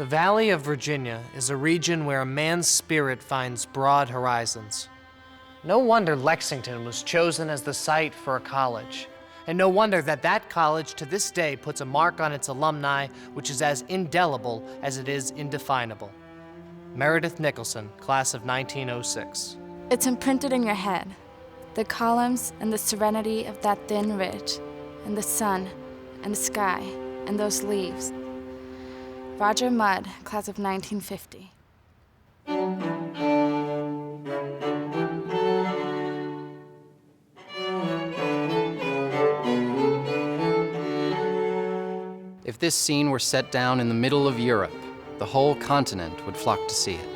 The Valley of Virginia is a region where a man's spirit finds broad horizons. No wonder Lexington was chosen as the site for a college. And no wonder that that college to this day puts a mark on its alumni which is as indelible as it is indefinable. Meredith Nicholson, class of 1906. It's imprinted in your head, the columns and the serenity of that thin ridge, and the sun, and the sky, and those leaves. Roger Mudd, class of 1950. If this scene were set down in the middle of Europe, the whole continent would flock to see it.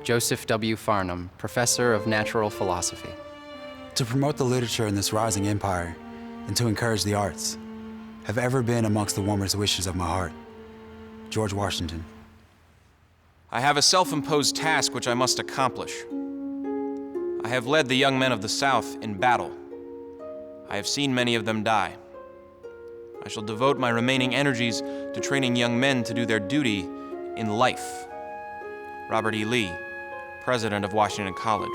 Joseph W. Farnham, Professor of Natural Philosophy. To promote the literature in this rising empire and to encourage the arts have ever been amongst the warmest wishes of my heart. George Washington. I have a self-imposed task which I must accomplish. I have led the young men of the South in battle. I have seen many of them die. I shall devote my remaining energies to training young men to do their duty in life. Robert E. Lee, President of Washington College.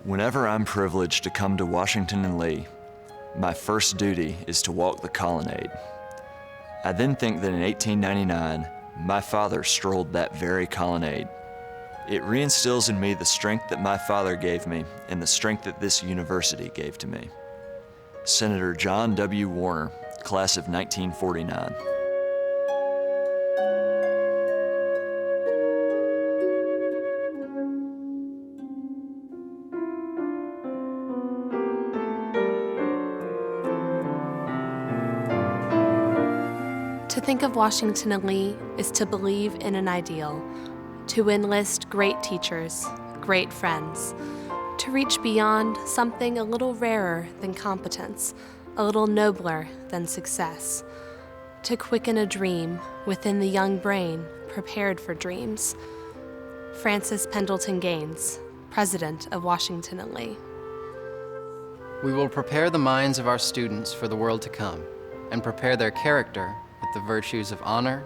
Whenever I'm privileged to come to Washington and Lee, my first duty is to walk the Colonnade. I then think that in 1899, my father strolled that very Colonnade. It reinstills in me the strength that my father gave me and the strength that this university gave to me. Senator John W. Warner, class of 1949. To think of Washington and Lee is to believe in an ideal, to enlist great teachers, great friends, to reach beyond something a little rarer than competence, a little nobler than success, to quicken a dream within the young brain prepared for dreams. Francis Pendleton Gaines, President of Washington and Lee. We will prepare the minds of our students for the world to come and prepare their character with the virtues of honor,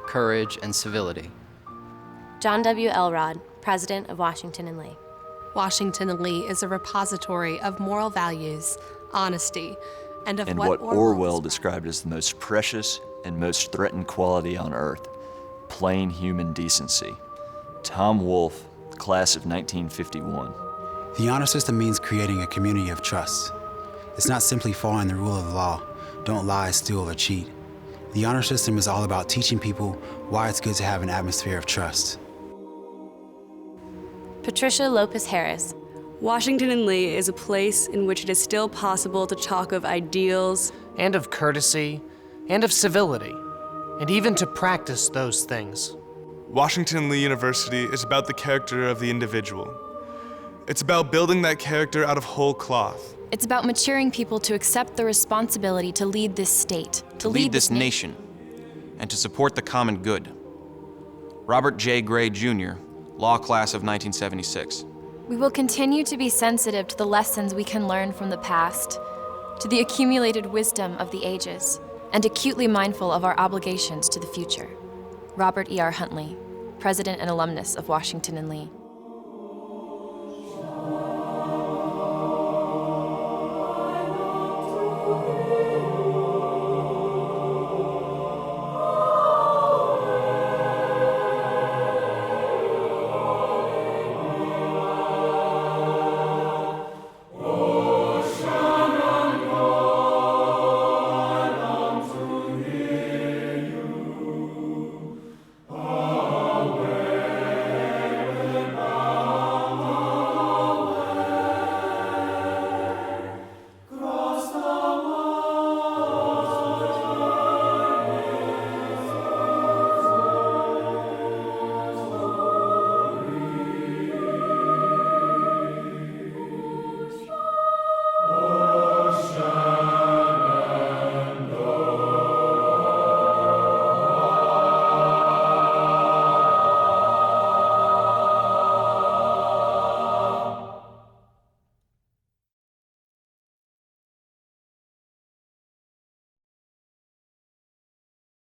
courage, and civility. John W. Elrod, President of Washington and Lee. Washington and Lee is a repository of moral values, honesty, and of what Orwell described as the most precious and most threatened quality on earth, plain human decency. Tom Wolfe, class of 1951. The honor system means creating a community of trust. It's not simply following the rule of law, don't lie, steal, or cheat. The honor system is all about teaching people why it's good to have an atmosphere of trust. Patricia Lopez Harris. Washington and Lee is a place in which it is still possible to talk of ideals And of courtesy, and of civility, and even to practice those things. Washington and Lee University is about the character of the individual. It's about building that character out of whole cloth. It's about maturing people to accept the responsibility to lead this state, to lead this nation, and to support the common good. Robert J. Gray, Jr., Law Class of 1976. We will continue to be sensitive to the lessons we can learn from the past, to the accumulated wisdom of the ages, and acutely mindful of our obligations to the future. Robert E.R. Huntley, President and alumnus of Washington and Lee.